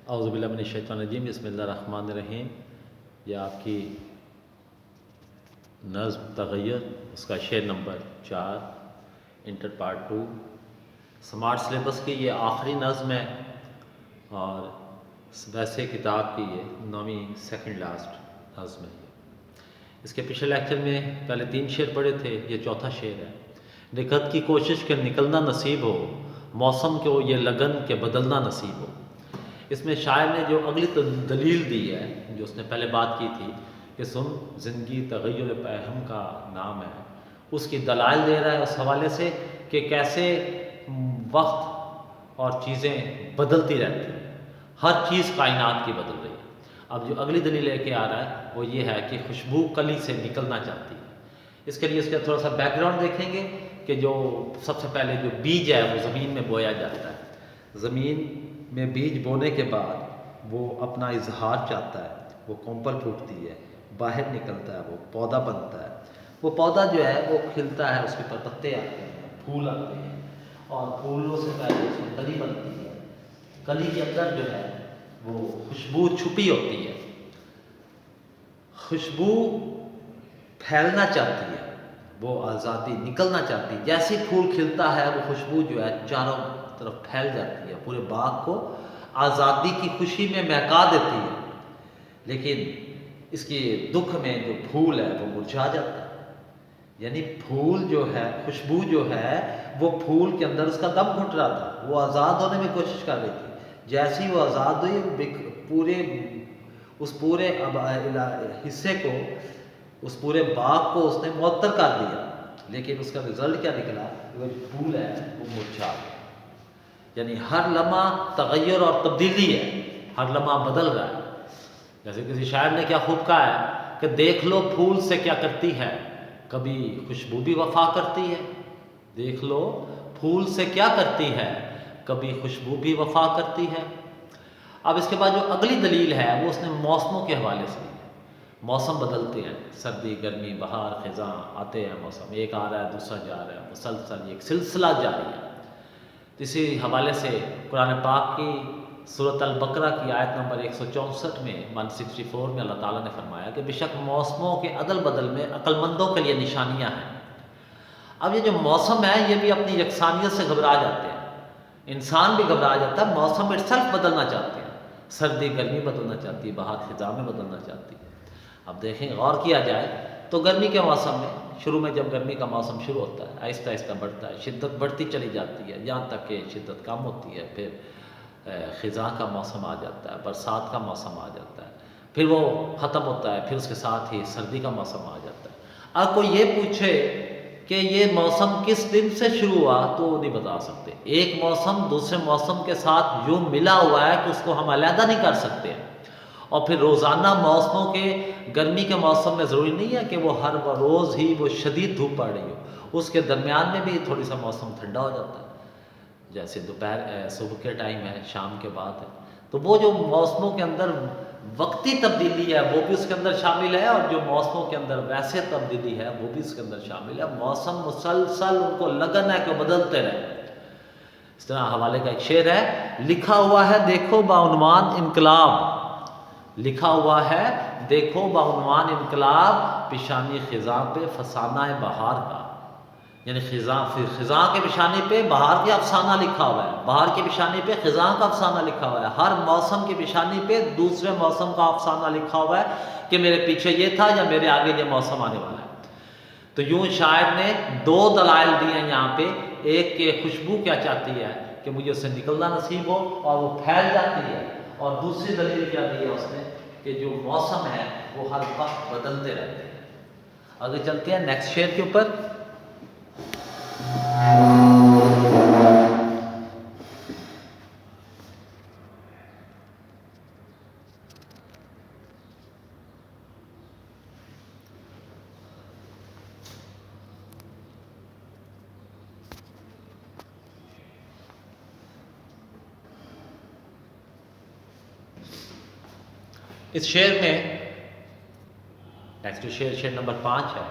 اعوذ باللہ من الشیطان الرجیم، بسم اللہ الرحمن الرحیم۔ یہ آپ کی نظم تغیر، اس کا شعر number 4 inter part 2 smart syllabus کی یہ آخری نظم ہے، اور ویسے کتاب کی یہ 9ویں سیکنڈ لاسٹ نظم ہے۔ اس کے پچھلے لیکچر میں پہلے 3 شعر پڑھے تھے، یہ چوتھا شعر ہے۔ نکت کی کوشش کے نکلنا نصیب ہو، موسم کو یہ لگن کے بدلنا نصیب ہو۔ اس میں شاعر نے جو اگلی دلیل دی ہے، جو اس نے پہلے بات کی تھی کہ سن زندگی تغیر پیہم کا نام ہے، اس کی دلائل دے رہا ہے اس حوالے سے کہ کیسے وقت اور چیزیں بدلتی رہتی ہیں، ہر چیز کائنات کی بدل رہی ہے۔ اب جو اگلی دلیل لے کے آ رہا ہے وہ یہ ہے کہ خوشبو کلی سے نکلنا چاہتی ہے۔ اس کے لیے اس کا تھوڑا سا بیک گراؤنڈ دیکھیں گے کہ جو سب سے پہلے جو بیج ہے وہ زمین میں بویا جاتا ہے۔ زمین میں بیج بونے کے بعد وہ اپنا اظہار چاہتا ہے، وہ کونپل پھوٹتی ہے، باہر نکلتا ہے، وہ پودا بنتا ہے۔ وہ پودا جو ہے وہ کھلتا ہے، اس کے اوپر پتے آتے ہیں، پھول آتے ہیں، اور پھولوں سے پہلے اس میں کلی بنتی ہے۔ کلی کے اندر جو ہے وہ خوشبو چھپی ہوتی ہے۔ خوشبو پھیلنا چاہتی ہے، وہ آزادی نکلنا چاہتی ہے۔ جیسے پھول کھلتا ہے وہ خوشبو جو ہے چاروں طرف پھیل جاتی ہے، پورے باغ کو آزادی کی خوشی میں مہکا دیتی ہے۔ لیکن اس کی دکھ میں جو پھول ہے وہ مرجھا جاتا ہے۔ یعنی پھول جو ہے، خوشبو جو ہے، وہ پھول کے اندر اس کا دم گھٹ رہا تھا، وہ آزاد ہونے میں کوشش کر رہی تھی۔ جیسی وہ آزاد ہوئی، اس پورے حصے کو، اس پورے باغ کو اس نے معطل کر دیا۔ لیکن اس کا رزلٹ کیا نکلا؟ وہ پھول ہے وہ مرجھا گیا۔ یعنی ہر لمحہ تغیر اور تبدیلی ہے، ہر لمحہ بدل رہا ہے۔ جیسے کسی شاعر نے کیا خوب کہا ہے کہ دیکھ لو پھول سے کیا کرتی ہے، کبھی خوشبو بھی وفا کرتی ہے۔ دیکھ لو پھول سے کیا کرتی ہے، کبھی خوشبو بھی وفا کرتی ہے۔ اب اس کے بعد جو اگلی دلیل ہے وہ اس نے موسموں کے حوالے سے دی۔ موسم بدلتے ہیں، سردی، گرمی، بہار، خزاں، آتے ہیں موسم، ایک آ رہا ہے دوسرا جا رہا ہے، مسلسل ایک سلسلہ جاری ہے۔ اسی حوالے سے قرآن پاک کی سورۃ البقرہ کی آیت نمبر 164 میں 164 میں اللہ تعالیٰ نے فرمایا کہ بے شک موسموں کے عدل بدل میں عقل مندوں کے لیے نشانیاں ہیں۔ اب یہ جو موسم ہے یہ بھی اپنی یکسانیت سے گھبرا جاتے ہیں، انسان بھی گھبرا جاتا ہے، موسم اٹسیلف بدلنا چاہتے ہیں، سردی گرمی بدلنا چاہتی ہے، بہار خزاں میں بدلنا چاہتی ہے۔ اب دیکھیں، غور کیا جائے تو گرمی کے موسم میں، شروع میں جب گرمی کا موسم شروع ہوتا ہے آہستہ آہستہ بڑھتا ہے، شدت بڑھتی چلی جاتی ہے یہاں تک کہ شدت کم ہوتی ہے، پھر خزاں کا موسم آ جاتا ہے، برسات کا موسم آ جاتا ہے، پھر وہ ختم ہوتا ہے، پھر اس کے ساتھ ہی سردی کا موسم آ جاتا ہے۔ اب کوئی یہ پوچھے کہ یہ موسم کس دن سے شروع ہوا تو وہ نہیں بتا سکتے۔ ایک موسم دوسرے موسم کے ساتھ یوں ملا ہوا ہے کہ اس کو ہم علیحدہ نہیں کر سکتے۔ اور پھر روزانہ موسموں کے، گرمی کے موسم میں ضروری نہیں ہے کہ وہ ہر روز ہی وہ شدید دھوپ پڑ رہی ہو، اس کے درمیان میں بھی تھوڑی سا موسم ٹھنڈا ہو جاتا ہے، جیسے دوپہر صبح کے ٹائم ہے، شام کے بعد ہے۔ تو وہ جو موسموں کے اندر وقتی تبدیلی ہے وہ بھی اس کے اندر شامل ہے، اور جو موسموں کے اندر ویسے تبدیلی ہے وہ بھی اس کے اندر شامل ہے۔ موسم مسلسل ان کو لگن ہے کہ بدلتے رہے۔ اس طرح حوالے کا ایک شعر ہے، لکھا ہوا ہے دیکھو بعنوان انقلاب، لکھا ہوا ہے دیکھو بعنوان انقلاب، پیشانی خزاں پہ فسانہ بہار کا۔ یعنی خزاں کے پیشانی پہ بہار کا افسانہ لکھا ہوا ہے، بہار کی پیشانی پہ خزاں کا افسانہ لکھا ہوا ہے، ہر موسم کی پیشانی پہ دوسرے موسم کا افسانہ لکھا ہوا ہے کہ میرے پیچھے یہ تھا یا میرے آگے یہ موسم آنے والا ہے۔ تو یوں شاعر نے 2 دلائل دی ہیں یہاں پہ، ایک کہ خوشبو کیا چاہتی ہے کہ مجھے اس سے نکلنا نصیب ہو اور وہ پھیل جاتی ہے، اور دوسری دلیل کیا دی ہے اس نے کہ جو موسم ہے وہ ہر وقت بدلتے رہتے ہیں۔ آگے چلتے ہیں نیکسٹ شعر کے اوپر۔ اس شعر میں نیکسٹ شعر نمبر 5 ہے۔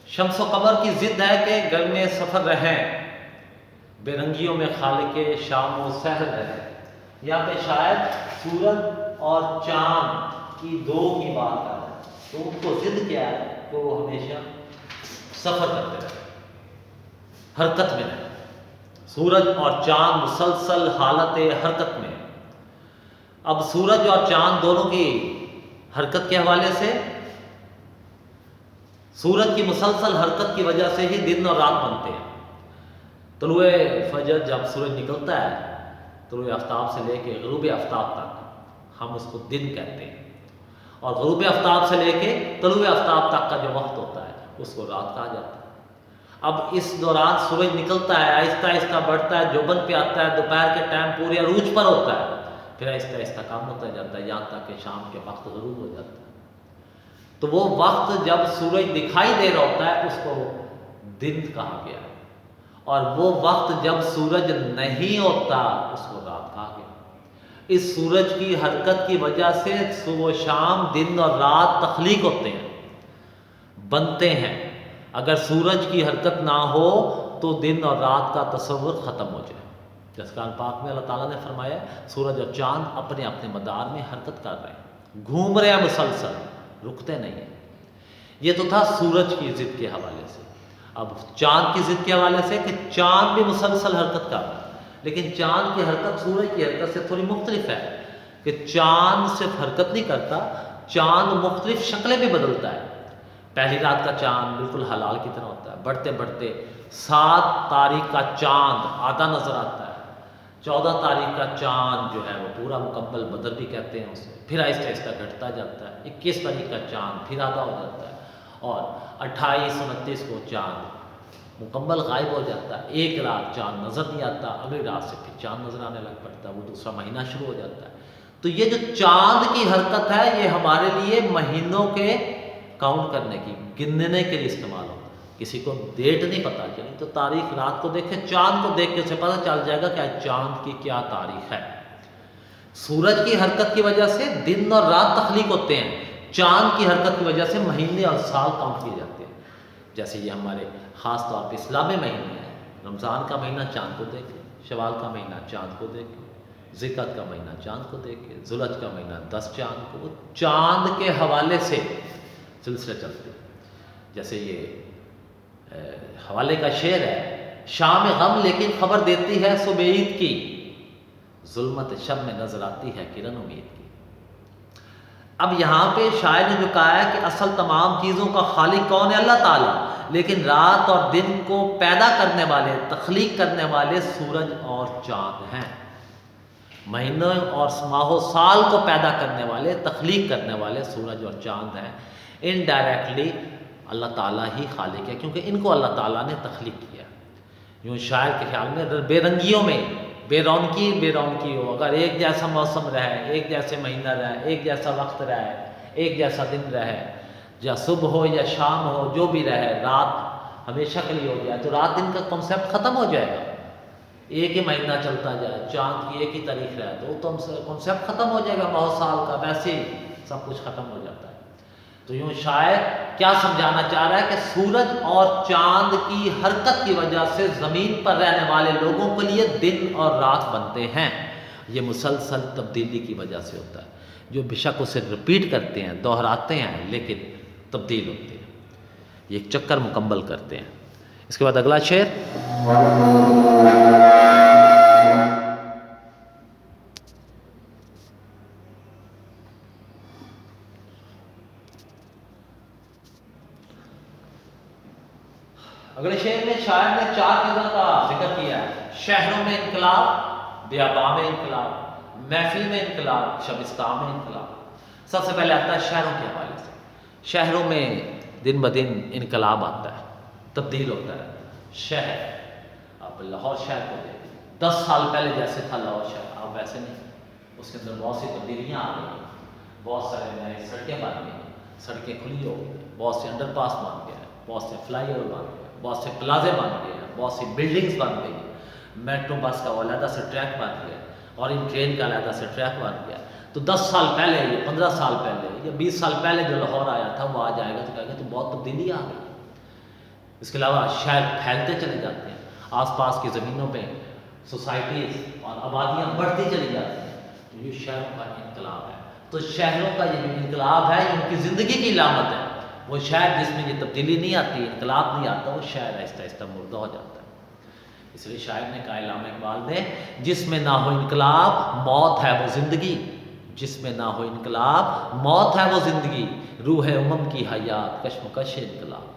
شمس و قمر کی ضد ہے کہ گرم سفر رہیں، بے رنگیوں میں خالق شام و سحر رہیں۔ یہاں پہ شاید سورج اور چاند کی دو کی بات کر رہے ہیں، تو ان کو ضد کیا ہے کہ وہ ہمیشہ سفر کرتے رہے، حرکت میں رہے۔ سورج اور چاند مسلسل حالت حرکت میں۔ اب سورج اور چاند دونوں کی حرکت کے حوالے سے، سورج کی مسلسل حرکت کی وجہ سے ہی دن اور رات بنتے ہیں۔ طلوع فجر جب سورج نکلتا ہے، طلوع آفتاب سے لے کے غروب آفتاب تک ہم اس کو دن کہتے ہیں، اور غروب آفتاب سے لے کے طلوع آفتاب تک کا جو وقت ہوتا ہے اس کو رات کہا جاتا ہے۔ اب اس دوران سورج نکلتا ہے، آہستہ آہستہ بڑھتا ہے، جوبن پہ آتا ہے، دوپہر کے ٹائم پورے عروج پر ہوتا ہے، پھر آہستہ آہستہ کم ہوتا جاتا ہے یہاں تک کہ شام کے وقت غروب ہو جاتا ہے۔ تو وہ وقت جب سورج دکھائی دے رہا ہوتا ہے اس کو دن کہا گیا ہے، اور وہ وقت جب سورج نہیں ہوتا اس کو رات کہا گیا۔ اس سورج کی حرکت کی وجہ سے صبح و شام، دن اور رات تخلیق ہوتے ہیں، بنتے ہیں۔ اگر سورج کی حرکت نہ ہو تو دن اور رات کا تصور ختم ہو جائے۔ جیسے قرآن پاک میں اللہ تعالیٰ نے فرمایا سورج اور چاند اپنے اپنے مدار میں حرکت کر رہے ہیں، گھوم رہے ہیں مسلسل، رکتے نہیں ہیں۔ یہ تو تھا سورج کی ضد کے حوالے سے۔ اب چاند کی ضد کے حوالے سے کہ چاند بھی مسلسل حرکت کر رہا ہے، لیکن چاند کی حرکت سورج کی حرکت سے تھوڑی مختلف ہے، کہ چاند صرف حرکت نہیں کرتا، چاند مختلف شکلیں بھی بدلتا ہے۔ پہلی رات کا چاند بالکل ہلال کی طرح ہوتا ہے، بڑھتے بڑھتے 7 تاریخ کا چاند آدھا نظر آتا ہے، 14 تاریخ کا چاند جو ہے وہ پورا مکمل بدر بھی کہتے ہیں اسے، پھر آہستہ آہستہ گھٹتا جاتا ہے، 21 تاریخ کا چاند پھر آدھا ہو جاتا ہے، اور 28 29 کو چاند مکمل غائب ہو جاتا ہے۔ ایک رات چاند نظر نہیں آتا، اگلی رات سے پھر چاند نظر آنے لگ پڑتا ہے، وہ دوسرا مہینہ شروع ہو جاتا ہے۔ تو یہ جو چاند کی حرکت ہے یہ ہمارے لیے مہینوں کے کاؤنٹ کرنے کی، گننے کے لیے استعمال ہوتا ہے۔ کسی کو ڈیٹ نہیں پتا چلی تو تاریخ رات کو دیکھے، چاند کو دیکھ کے اسے پتہ چل جائے گا کہ چاند کی کیا تاریخ ہے۔ سورج کی حرکت کی وجہ سے دن اور رات تخلیق ہوتے ہیں، چاند کی حرکت کی وجہ سے مہینے اور سال کاؤنٹ کیے جاتے ہیں۔ جیسے یہ ہمارے خاص طور پہ اسلامی مہینے ہیں، رمضان کا مہینہ چاند کو دیکھے، شوال کا مہینہ چاند کو دیکھے، ذیقعد کا مہینہ چاند کو دیکھے، ذوالحج کا مہینہ 10 چاند کو، چاند کے حوالے سے سلسلے چلتے ہیں۔ جیسے یہ حوالے کا شعر ہے، شام غم لیکن خبر دیتی ہے صبح عید کی، ظلمت شب میں نظر آتی ہے کرن امید کی۔ اب یہاں پہ شاعر نے جو کہا ہے کہ اصل تمام چیزوں کا خالق کون ہے؟ اللہ تعالیٰ، لیکن رات اور دن کو پیدا کرنے والے، تخلیق کرنے والے سورج اور چاند ہیں۔ مہینوں اور ماہ و سال کو پیدا کرنے والے، تخلیق کرنے والے سورج اور چاند ہیں۔ انڈائریکٹلی اللہ تعالیٰ ہی خالق ہے، کیونکہ ان کو اللہ تعالیٰ نے تخلیق کیا۔ یوں شاعر کے خیال میں بے رنگیوں میں بے رونقی ہو، اگر ایک جیسا موسم رہے، ایک جیسے مہینہ رہے، ایک جیسا وقت رہے، ایک جیسا دن رہے، یا صبح ہو یا شام ہو، جو بھی رہے، رات ہمیشہ کے لیے ہو جائے تو رات دن کا کنسیپٹ ختم ہو جائے گا۔ ایک ہی مہینہ چلتا جائے، چاند کی ایک ہی تاریخ رہے تو کنسیپٹ ختم ہو جائے گا بہت سال کا، ویسے ہی سب کچھ ختم ہو جاتا ہے۔ تو یوں شاعر کیا سمجھانا چاہ رہا ہے کہ سورج اور چاند کی حرکت کی وجہ سے زمین پر رہنے والے لوگوں کے لیے دن اور رات بنتے ہیں۔ یہ مسلسل تبدیلی کی وجہ سے ہوتا ہے، جو بے شک اسے رپیٹ کرتے ہیں، دہراتے ہیں، لیکن تبدیل ہوتے ہیں، یہ ایک چکر مکمل کرتے ہیں۔ اس کے بعد اگلا شعر، اگلے شعر میں شاعر نے 4 چیزوں کا ذکر کیا ہے: شہروں میں انقلاب، بیاباں میں انقلاب، محفل میں انقلاب، شبستان میں انقلاب۔ سب سے پہلے آتا ہے شہروں کے حوالے سے۔ شہروں میں دن بدن انقلاب آتا ہے، تبدیل ہوتا ہے۔ شہر، اب لاہور شہر کو دیکھیں، 10 سال پہلے جیسے تھا لاہور شہر اب ویسے نہیں، اس کے اندر بہت سی تبدیلیاں آ گئی ہیں، بہت سارے نئے سڑکیں بن گئی ہیں، سڑکیں کھلی ہو گئی، بہت سے انڈر پاس بن گئے ہیں، بہت سے فلائی اوور بن گئے ہیں، بہت سے پلازے بن گئے ہیں، بہت سی بلڈنگز بن گئی ہیں، میٹرو بس کا علیحدہ سے ٹریک بن گیا، اور ان ٹرین کا علیحدہ سے ٹریک بن گیا۔ تو 10 سال پہلے یا 15 سال پہلے یا 20 سال پہلے جو لاہور آیا تھا وہ آج آئے گا تو کہے گا تو بہت تبدیلی آ گئی۔ اس کے علاوہ شہر پھیلتے چلے جاتے ہیں، آس پاس کی زمینوں پہ سوسائٹیز اور آبادیاں بڑھتی چلی جاتی ہیں، یہ شہروں کا انقلاب ہے۔ تو شہروں کا یہ جو انقلاب ہے یہ ان کی زندگی کی علامت ہے۔ وہ شہر جس میں یہ تبدیلی نہیں آتی، انقلاب نہیں آتا، وہ شہر آہستہ آہستہ مردہ ہو جاتا ہے۔ اس لیے شاعر نے کہا، علامہ اقبال نے، جس میں نہ ہو انقلاب موت ہے وہ زندگی، جس میں نہ ہو انقلاب موت ہے وہ زندگی، روح امم کی حیات کشمکش انقلاب۔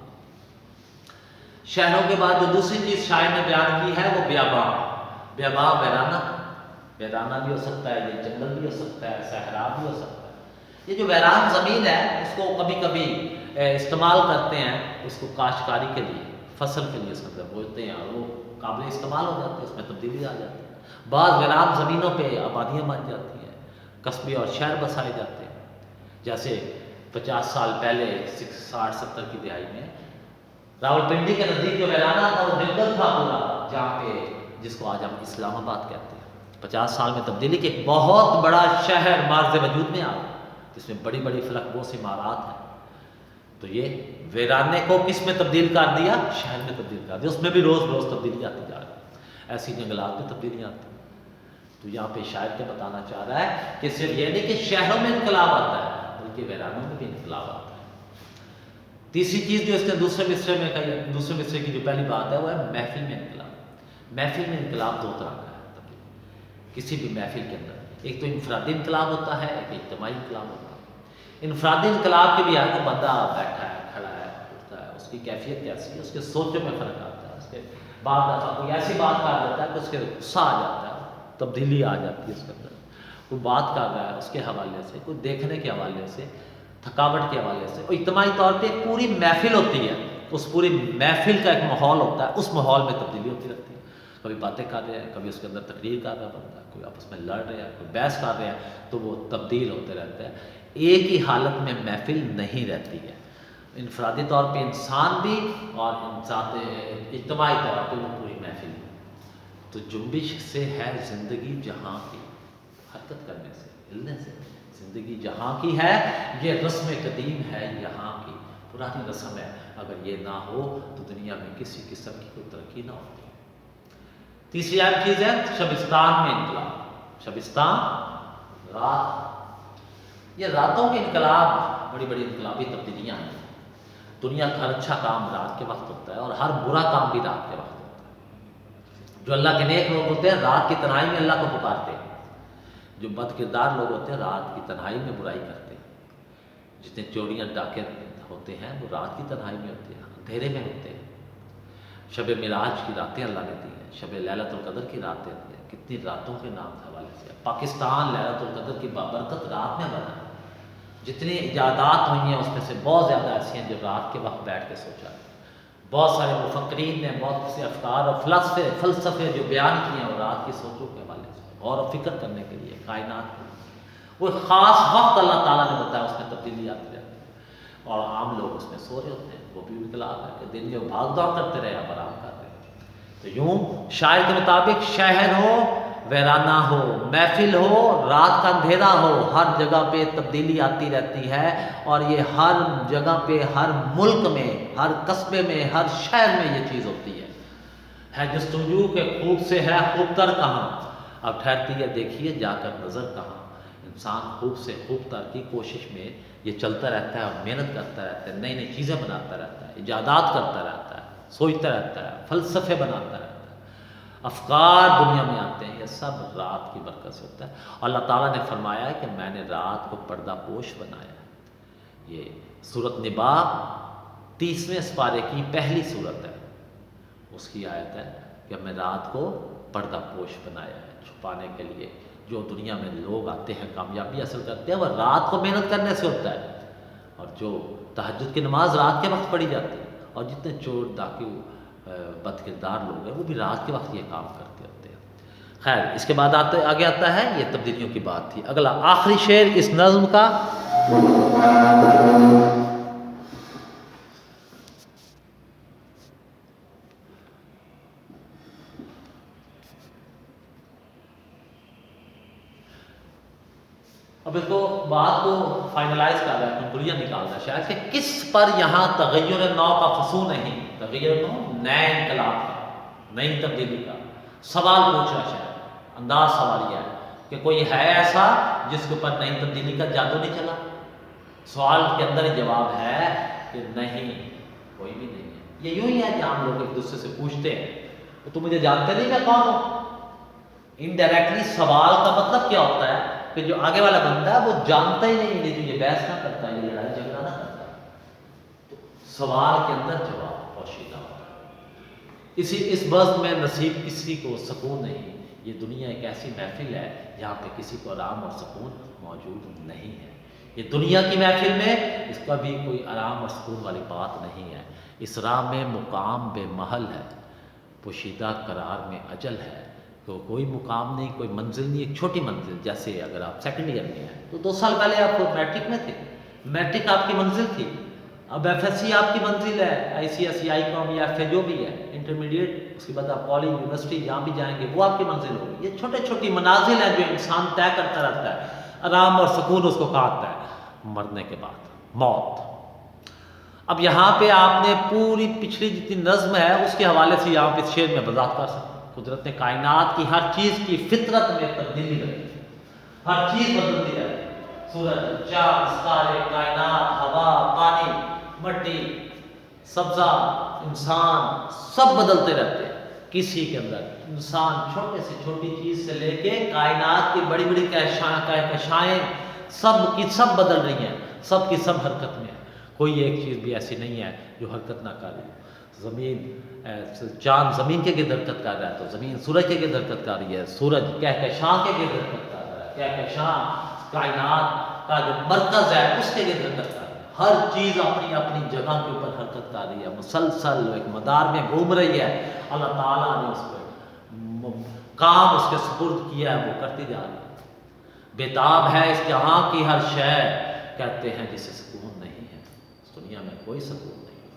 شہروں کے بعد جو دوسری چیز شاعر نے بیان کی ہے وہ بیاباں۔ بیاباں ویرانہ، ویرانہ بھی ہو سکتا ہے، یہ جنگل بھی ہو سکتا ہے، صحرا بھی ہو سکتا ہے۔ یہ جو ویران زمین ہے اس کو کبھی کبھی استعمال کرتے ہیں، اس کو کاشتکاری کے لیے، فصل کے لیے اس کے اندر بوتے ہیں اور وہ قابل استعمال ہو جاتے ہیں، اس میں تبدیلی آ جاتی ہے۔ بعض ویران زمینوں پہ آبادیاں بن جاتی ہیں، قصبے اور شہر بسائے جاتے ہیں، جیسے 50 سال پہلے 60-70 کی دہائی میں راول پنڈی کے نزدیک جو ویرانہ تھا وہ جنگل تھا پورا، جہاں پہ جس کو آج ہم اسلام آباد کہتے ہیں۔ 50 سال میں تبدیلی کے ایک بہت بڑا شہر مارز وجود میں آ گیا، جس میں بڑی بڑی فلک بوس عمارات ہیں۔ تو یہ ویرانے کو کس میں تبدیل کر دیا؟ شہر میں تبدیل کر دیا۔ اس میں بھی روز روز تبدیلی آتی جا رہی ہے، ایسی جنگلات میں تبدیلیاں آتی ہیں۔ تو یہاں پہ شاعر کیا بتانا چاہ رہا ہے کہ صرف یہ نہیں کہ شہروں میں انقلاب آتا ہے بلکہ ویرانوں میں بھی انقلاب آتا ہے۔ تیسری چیز جو اس نے دوسرے مصرے میں کہی، دوسرے مصرے کی جو پہلی بات ہے وہ ہے محفل میں انقلاب۔ محفل میں انقلاب دو طرح کا ہے، کسی بھی محفل کے اندر ایک تو انفرادی انقلاب ہوتا ہے، ایک اجتماعی انقلاب ہوتا ہے۔ انفرادی انقلاب کے بھی آگے بندہ بیٹھا ہے، کھڑا ہے، اٹھتا ہے، اس کی کیفیت کیسی ہے، اس کے سوچوں میں فرق آتا ہے، اس کے بعد دفعہ کوئی ایسی بات کر دیتا ہے کہ اس کے غصہ آ جاتا ہے، تبدیلی آ جاتی ہے اس کے اندر۔ کوئی بات کر رہا ہے اس کے حوالے سے، کوئی دیکھنے کے حوالے سے، تھکاوٹ کے حوالے سے، اور اجتماعی طور پہ ایک پوری محفل ہوتی ہے، اس پوری محفل کا ایک ماحول ہوتا ہے، اس ماحول میں تبدیلی ہوتی رہتی ہے۔ کبھی باتیں کر رہے ہیں، کبھی اس کے اندر تقریر کر رہا بنتا ہے، کوئی آپس میں لڑ رہے ہیں، کوئی بحث کر رہے ہیں، تو وہ تبدیل ہوتے رہتے ہیں۔ ایک ہی حالت میں محفل نہیں رہتی ہے، انفرادی طور پہ انسان بھی اور اجتماعی طور پہ وہ پوری محفل بھی۔ تو جنبش سے ہے زندگی جہاں کی، حرکت کرنے سے، ہلنے سے زندگی جہاں کی ہے، یہ رسم قدیم ہے یہاں کی، پرانی رسم ہے، اگر یہ نہ ہو تو دنیا میں کسی قسم کی کوئی ترقی نہ ہوتی۔ تیسری اہم چیز ہے شبستان میں انقلاب۔ شبستان رات، یہ راتوں کے انقلاب بڑی بڑی انقلابی تبدیلیاں ہیں۔ دنیا کا ہر اچھا کام رات کے وقت ہوتا ہے اور ہر برا کام بھی رات کے وقت ہوتا ہے۔ جو اللہ کے نیک لوگ ہوتے ہیں رات کی تنہائی میں اللہ کو پکارتے ہیں، جو بد کردار لوگ ہوتے ہیں رات کی تنہائی میں برائی کرتے ہیں۔ جتنے چوریاں ڈاکے ہوتے ہیں وہ رات کی تنہائی میں ہوتے ہیں، اندھیرے میں ہوتے ہیں۔ شب معراج کی راتیں اللہ نے دی ہیں، شب لیلۃ القدر کی راتیں دی ہیں، کتنی راتوں کے نام کے حوالے سے پاکستان لیلۃ القدر کی بابرکت رات میں بنا ہے۔ جتنی ایجادات ہوئی ہیں اس میں سے بہت زیادہ ایسی ہیں جو رات کے وقت بیٹھ کے سوچا ہے۔ بہت سارے مفکرین نے بہت سے افکار اور فلسفے جو بیان کیے ہیں وہ رات کی سوچوں کے حوالے سے، غور و فکر کرنے کے لیے، کائنات کے لیے۔ وہ خاص وقت اللہ تعالیٰ نے بتایا، اس میں تبدیلی آتی رہتی ہے، اور عام لوگ اس میں سو رہے ہوتے ہیں۔ وہ بھی انقلاب ہے کہ دن میں وہ بھاگ دوڑ کرتے رہے، اب آرام کر رہے ہیں۔ تو یوں شاعر کے مطابق شہر ہو، ویرانہ ہو، محفل ہو، رات کا اندھیرا ہو، ہر جگہ پہ تبدیلی آتی رہتی ہے، اور یہ ہر جگہ پہ، ہر ملک میں، ہر قصبے میں، ہر شہر میں یہ چیز ہوتی ہے جستجو کہ خوب سے ہے خوب تر کہاں، اب ٹھہرتی ہے دیکھیے جا کر نظر کہاں۔ انسان خوب سے خوب تر کی کوشش میں یہ چلتا رہتا ہے اور محنت کرتا رہتا ہے، نئی نئی چیزیں بناتا رہتا ہے، ایجادات کرتا رہتا ہے، سوچتا رہتا ہے، فلسفے بناتا رہتا ہے، افکار دنیا میں آتے ہیں، یہ سب رات کی برکت سے ہوتا ہے۔ اللہ تعالیٰ نے فرمایا ہے کہ میں نے رات کو پردہ پوش بنایا ہے۔ یہ سورۃ نبا 30ویں سپارے کی پہلی سورت ہے، اس کی آیت ہے کہ میں رات کو پردہ پوش بنایا ہے، چھپانے کے لیے۔ جو دنیا میں لوگ آتے ہیں کامیابی حاصل کرتے ہیں وہ رات کو محنت کرنے سے ہوتا ہے، اور جو تہجد کی نماز رات کے وقت پڑھی جاتی ہے، اور جتنے چور ڈاکو بد کردار لوگ ہیں وہ بھی رات کے وقت یہ کام کرتے ہوتے ہیں۔ خیر، اس کے بعد آگے آتا ہے، یہ تبدیلیوں کی بات تھی۔ اگلا آخری شعر اس نظم کا، اب اس کو بات کو فائنلائز کر رہا ہے، کنکلوژن نکال رہا ہے شاید کہ کس پر یہاں تغیر نو کا فصو نہیں، تغیر نو نئے انقلاب کا، نئی تبدیلی کا سوال پوچھ رہا ہے شاید۔ انداز سوال یہ ہے کہ کوئی ہے ایسا جس کے اوپر نئی تبدیلی کا جادو نہیں چلا؟ سوال کے اندر ہی جواب ہے کہ نہیں، کوئی بھی نہیں ہے۔ یہ یوں ہی ہے کہ عام لوگ ایک دوسرے سے پوچھتے ہیں تو تم مجھے جانتے نہیں میں کون ہوں؟ انڈائریکٹلی سوال کا مطلب کیا ہوتا ہے کہ جو آگے والا بندہ ہے وہ جانتا ہی نہیں ہے، جو یہ بحث نہ کرتا ہے، یہ لڑائی جھگڑا نہ کرتا ہے، تو سوال کے اندر جواب پوشیدہ ہوتا ہے۔ اس بزم میں نصیب کسی کو سکون نہیں۔ یہ دنیا ایک ایسی محفل ہے جہاں پہ کسی کو آرام اور سکون موجود نہیں ہے۔ یہ دنیا کی محفل میں اس کا بھی کوئی آرام اور سکون والی بات نہیں ہے۔ اس راہ میں مقام بے محل ہے، پوشیدہ قرار میں اجل ہے۔ تو کوئی مقام نہیں، کوئی منزل نہیں، ایک چھوٹی منزل۔ جیسے اگر آپ سیکنڈ ایئر میں ہیں تو 2 سال پہلے آپ میٹرک میں تھے، میٹرک آپ کی منزل تھی، اب ایف ایس سی آپ کی منزل ہے، آئی سی ایس سی، آئی کام یا ایف اے جو بھی ہے، انٹرمیڈیٹ، اس کے بعد آپ کالج یونیورسٹی جہاں بھی جائیں گے وہ آپ کی منزل ہوگی۔ یہ چھوٹے چھوٹی منازل ہیں جو انسان طے کرتا رہتا ہے۔ آرام اور سکون اس کو کہا آتا ہے مرنے کے بعد، موت۔ اب یہاں پہ آپ نے پوری پچھلی جتنی نظم ہے اس کے حوالے سے یہاں پہ اس شعر میں وضاحت کر سکتے ہیں۔ قدرت نے کائنات کی ہر چیز کی فطرت میں تبدیلی رکھی ہے، ہر چیز بدلتی رہتی ہے، سورج، چاند، ستارے، کائنات، ہوا، پانی، مٹی، سبزہ، انسان، سب بدلتے رہتے ہیں۔ کسی کے اندر انسان چھوٹے سے چھوٹی چیز سے لے کے کائنات کی بڑی بڑی کہکشائیں سب کی سب بدل رہی ہیں، سب کی سب حرکت میں ہے۔ کوئی ایک چیز بھی ایسی نہیں ہے جو حرکت نہ کر رہی ہو۔ زمین، چاند زمین کے گرد حرکت کر رہا ہے تو زمین سورج کے گرد حرکت کر رہی ہے، سورج کہکشاں کے گرد حرکت کر رہا ہے، کہکشاں کائنات کا جو مرکز ہے اس کے گرد حرکت کر رہا ہے۔ ہر چیز اپنی اپنی جگہ کے اوپر حرکت کر رہی ہے، مسلسل ایک مدار میں گھوم رہی ہے۔ اللہ تعالیٰ نے اس پہ کام اس کے سپرد کیا ہے، وہ کرتی جا رہی ہے۔ بےتاب ہے اس جہاں کی ہر شے، کہتے ہیں جسے سکون نہیں ہے۔ اس دنیا میں کوئی سکون نہیں ہے۔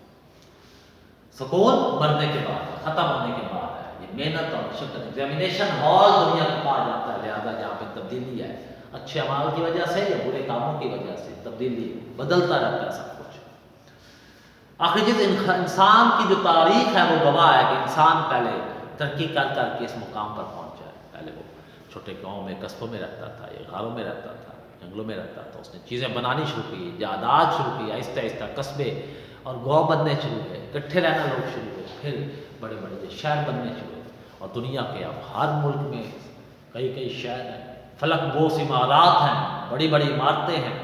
سکون مرنے کے بعد، ختم ہونے کے بعد ہے۔ یہ محنت اور مشقت، ایگزامینیشن ہال دنیا کو کہا جاتا ہے، لہٰذا جہاں پہ تبدیلی ہے، اچھے اعمال کی وجہ سے یا برے کاموں کی وجہ سے تبدیلی بدلتا رہتا ہے سب کچھ۔ آخر چیز انسان کی جو تاریخ ہے وہ گواہ ہے کہ انسان پہلے ترقی کر کر کے اس مقام پر پہنچا ہے۔ پہلے وہ چھوٹے گاؤں میں، قصبوں میں رہتا تھا، یا غاروں میں رہتا تھا، جنگلوں میں رہتا تھا، اس نے چیزیں بنانی شروع کی، جائیداد شروع کی، آہستہ آہستہ قصبے اور گاؤں بننے شروع ہوئے، اکٹھے رہنا لوگ شروع ہوئے، پھر بڑے بڑے شہر بننے شروع ہوئے، اور دنیا کے اب ہر ملک میں کئی کئی شہر ہیں، فلک بوس عمارات ہیں، بڑی بڑی عمارتیں ہیں۔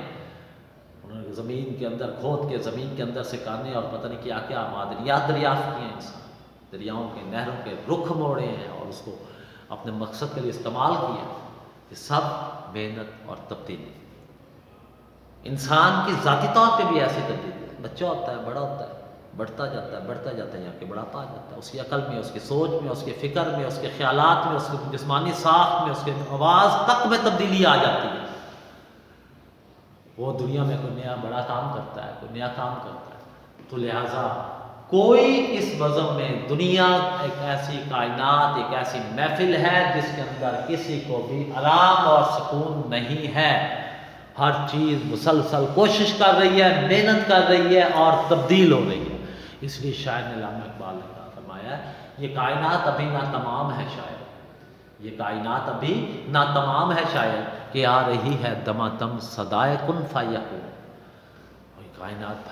انہوں نے زمین کے اندر کھود کے زمین کے اندر سے کانے اور پتہ نہیں کیا کیا معدنیات دریافت کیے ہیں، انسان دریاؤں کے، نہروں کے رخ موڑے ہیں اور اس کو اپنے مقصد کے لیے استعمال کیا۔ یہ سب محنت اور تبدیلی۔ انسان کی ذاتی طور پہ بھی ایسی تبدیلی ہے، بچہ ہوتا ہے، بڑا ہوتا ہے، بڑھتا جاتا ہے، یہاں کے بڑھاپا آ جاتا ہے، اس کی عقل میں، اس کی سوچ میں، اس کے فکر میں، اس کے خیالات میں، اس کی جسمانی ساخت میں، اس کے آواز تک میں تبدیلی آ جاتی ہے۔ وہ دنیا میں کوئی نیا بڑا کام کرتا ہے، کوئی نیا کام کرتا ہے، تو لہٰذا کوئی اس بزم میں، دنیا ایک ایسی کائنات، ایک ایسی محفل ہے جس کے اندر کسی کو بھی آرام اور سکون نہیں ہے۔ ہر چیز مسلسل کوشش کر رہی ہے، محنت کر رہی ہے اور تبدیل ہو رہی ہے۔ اس لیے شاعر نے علامہ اقبال نے کہا، فرمایا یہ کائنات ابھی نہ تمام ہے شاید، یہ کائنات ابھی نہ تمام ہے شاید، کہ آ رہی ہے دمادم صدائے کن فیکون۔ اور یہ کائنات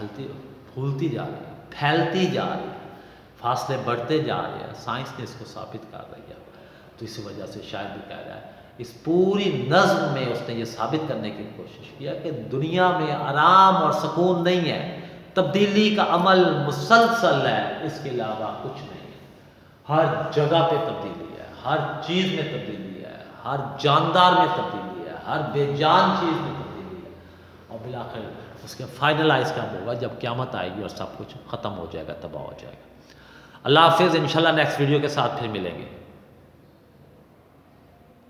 پھولتی جا رہی ہے، پھیلتی جا رہی ہے، فاصلے بڑھتے جا رہے ہیں، سائنس نے اس کو ثابت کر رہی ہے۔ تو اسی وجہ سے شاعر بھی کہہ رہا ہے، اس پوری نظم میں اس نے یہ ثابت کرنے کی کوشش کیا کہ دنیا میں آرام اور سکون نہیں ہے، تبدیلی کا عمل مسلسل ہے، اس کے علاوہ کچھ نہیں ہے۔ ہر جگہ پہ تبدیلی ہے، ہر چیز میں تبدیلی ہے، ہر جاندار میں تبدیلی ہے، ہر بے جان چیز میں تبدیلی ہے، اور بالآخر اس کے فائنلائز کب ہوگا؟ جب قیامت آئے گی اور سب کچھ ختم ہو جائے گا، تباہ ہو جائے گا۔ اللہ حافظ، انشاءاللہ نیکسٹ ویڈیو کے ساتھ پھر ملیں گے۔